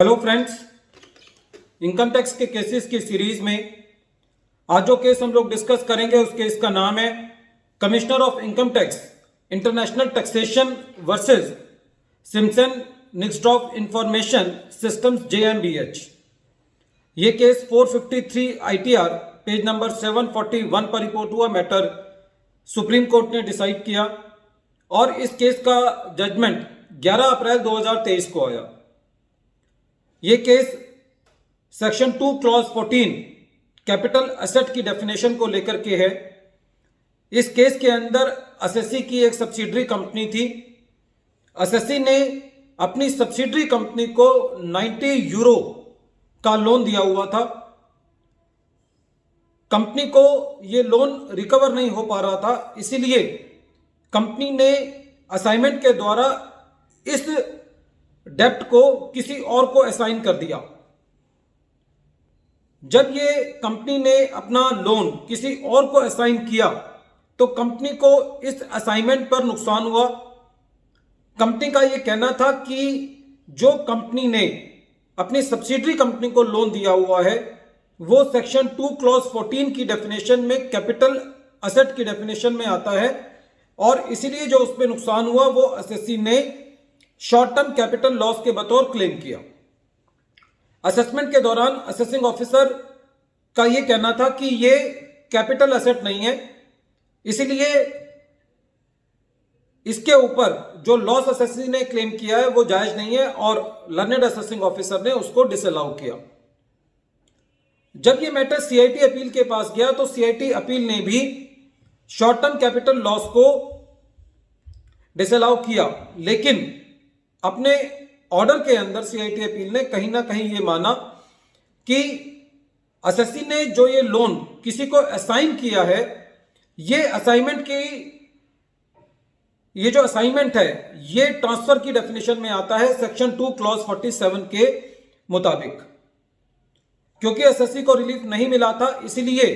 Hello friends, income tax के cases की series में आज जो केस हम लोग डिस्कस करेंगे उस केस का नाम है commissioner of income tax international taxation versus Simpson Nixdorf information systems JMBH। ये केस 453 ITR पेज नंबर 741 पर रिपोर्ट हुआ मैटर सुप्रीम कोर्ट ने डिसाइड किया और इस केस का जजमेंट 11 अप्रैल 2023 को आया। ये case section 2 clause 14 capital asset की डेफिनेशन को लेकर के है। इस केस के अंदर एसएससी की एक सब्सिडरी कंपनी थी। एसएससी ने अपनी सब्सिडरी कंपनी को 90 यूरो का लोन दिया हुआ था। कंपनी को ये लोन रिकवर नहीं हो पा रहा था, इसीलिए कंपनी ने असाइनमेंट के द्वारा इस डेप्ट को किसी और को असाइन कर दिया। जब ये कंपनी ने अपना लोन किसी और को असाइन किया तो कंपनी को इस असाइनमेंट पर नुकसान हुआ। कंपनी का ये कहना था कि जो कंपनी ने अपनी सब्सिडरी कंपनी को लोन दिया हुआ है वो सेक्शन 2 क्लॉज 14 की डेफिनेशन में कैपिटल एसेट की डेफिनेशन में आता है और इसीलिए जो उसमें नुकसान हुआ वो एसएससी ने शॉर्ट टर्म कैपिटल लॉस के बतौर क्लेम किया। असेसमेंट के दौरान असेसिंग ऑफिसर का यह कहना था कि यह कैपिटल एसेट नहीं है, इसीलिए इसके ऊपर जो लॉस एसएससी ने क्लेम किया है वो जायज नहीं है और लर्नेड असेसिंग ऑफिसर ने उसको डिसअलाउ किया। जब यह मैटर सीआईटी अपील के पास गया तो सीआईटी अपील ने भी शॉर्ट टर्म कैपिटल लॉस को डिसअलाउ किया, लेकिन अपने ऑर्डर के अंदर सीआईटी अपील ने कहीं ना कहीं ये माना कि एसएससी ने जो ये लोन किसी को असाइन किया है, ये असाइनमेंट की ये जो असाइनमेंट है ये ट्रांसफर की डेफिनेशन में आता है सेक्शन 2 क्लॉज 47 के मुताबिक। क्योंकि एसएससी को रिलीफ नहीं मिला था, इसीलिए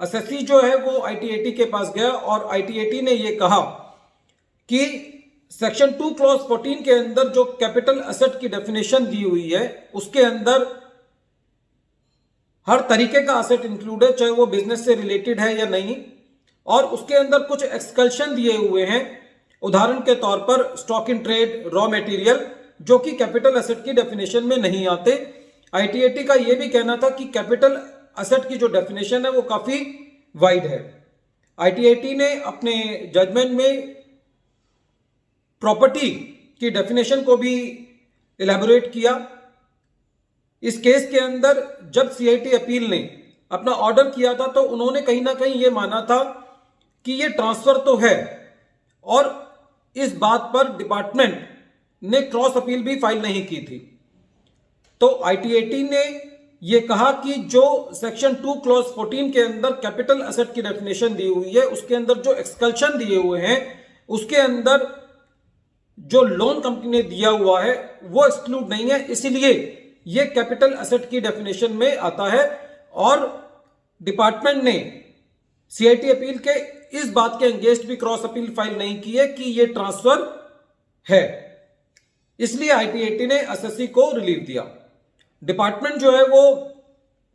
एसएससी जो है वो आईटीएटी के पास गया और आईटीएटी ने ये कहा कि सेक्शन 2 क्लॉज 14 के अंदर जो कैपिटल एसेट की डेफिनेशन दी हुई है उसके अंदर हर तरीके का एसेट इंक्लूड है, चाहे वो बिजनेस से रिलेटेड है या नहीं, और उसके अंदर कुछ एक्सकल्शन दिए हुए हैं। उदाहरण के तौर पर stock in trade, raw material, जो कि कैपिटल एसेट की डेफिनेशन में नहीं आते। आईटीएटी का यह भी कहना था कि कैपिटल एसेट की जो डेफिनेशन है वो काफी वाइड है। आईटीएटी ने अपने जजमेंट में प्रॉपर्टी की डेफिनेशन को भी इलैबोरेट किया। इस केस के अंदर जब सीआईटी अपील ने अपना ऑर्डर किया था तो उन्होंने कहीं ना कहीं यह माना था कि यह ट्रांसफर तो है, और इस बात पर डिपार्टमेंट ने क्रॉस अपील भी फाइल नहीं की थी। तो आईटीएटी ने यह कहा कि जो सेक्शन 2 क्लॉज 14 के अंदर कैपिटल एसेट की डेफिनेशन दी हुई है उसके अंदर जो एक्सकल्शन दिए हुए हैं उसके अंदर जो लोन कंपनी ने दिया हुआ है वो एक्सक्लूड नहीं है, इसीलिए ये कैपिटल एसेट की डेफिनेशन में आता है। और डिपार्टमेंट ने सीआईटी अपील के इस बात के अगेंस्ट भी क्रॉस अपील फाइल नहीं की है कि ये ट्रांसफर है, इसलिए आईटीएटी ने एसएससी को रिलीफ दिया। डिपार्टमेंट जो है वो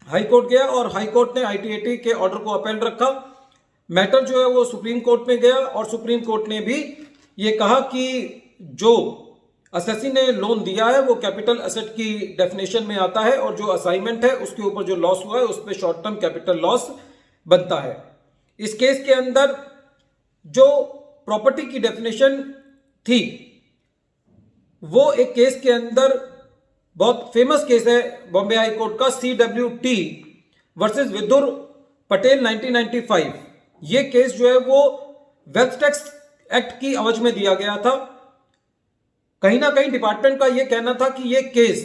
हाई कोर्ट गया और हाई कोर्ट ने आईटीएटी के ऑर्डर को अपील रखा। मैटर जो है वो सुप्रीम कोर्ट में गया और सुप्रीम कोर्ट ने भी ये कहा कि जो एसएससी ने लोन दिया है वो कैपिटल एसेट की डेफिनेशन में आता है और जो असाइनमेंट है उसके ऊपर जो लॉस हुआ है उस पर शॉर्ट टर्म कैपिटल लॉस बनता है। इस केस के अंदर जो प्रॉपर्टी की डेफिनेशन थी वो एक केस के अंदर बहुत फेमस केस है बॉम्बे हाई कोर्ट का CWT वर्सेस विदुर पटेल 1995। ये केस जो है वो वेल्थ टैक्स एक्ट की अवज में दिया गया था। कहीं ना कहीं डिपार्टमेंट का यह कहना था कि यह केस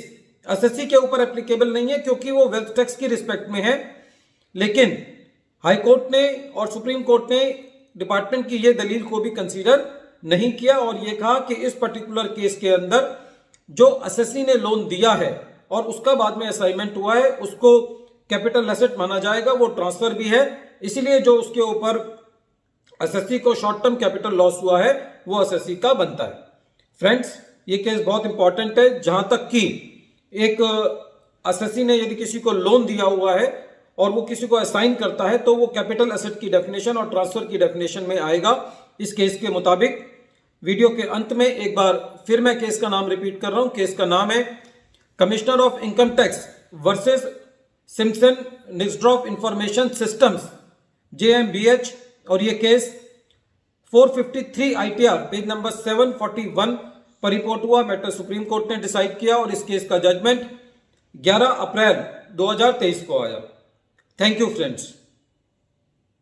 एसएससी के ऊपर एप्लीकेबल नहीं है क्योंकि वो वेल्थ टैक्स की रिस्पेक्ट में है, लेकिन हाई कोर्ट ने और सुप्रीम कोर्ट ने डिपार्टमेंट की यह दलील को भी कंसीडर नहीं किया और यह कहा कि इस पर्टिकुलर केस के अंदर जो एसएससी ने लोन दिया है और उसका बाद में असाइनमेंट हुआ है उसको कैपिटल एसेट माना जाएगा, वो ट्रांसफर भी है, इसीलिए जो उसके ऊपर एसएससी को शॉर्ट टर्म कैपिटल लॉस हुआ है वो एसएससी का बनता है। फ्रेंड्स, ये केस बहुत इंपॉर्टेंट है। जहां तक कि एक असेसी ने यदि किसी को लोन दिया हुआ है और वो किसी को असाइन करता है तो वो कैपिटल एसेट की डेफिनेशन और ट्रांसफर की डेफिनेशन में आएगा इस केस के मुताबिक। वीडियो के अंत में एक बार फिर मैं केस का नाम रिपीट कर रहा हूं। केस का नाम है commissioner of income tax versus Simpson Nixdorf information systems JMBH, और ये केस 453 ITR पेज नंबर 741 पर रिपोर्ट हुआ। मैटर सुप्रीम कोर्ट ने डिसाइड किया और इस केस का जजमेंट 11 अप्रैल 2023 को आया। Thank you friends.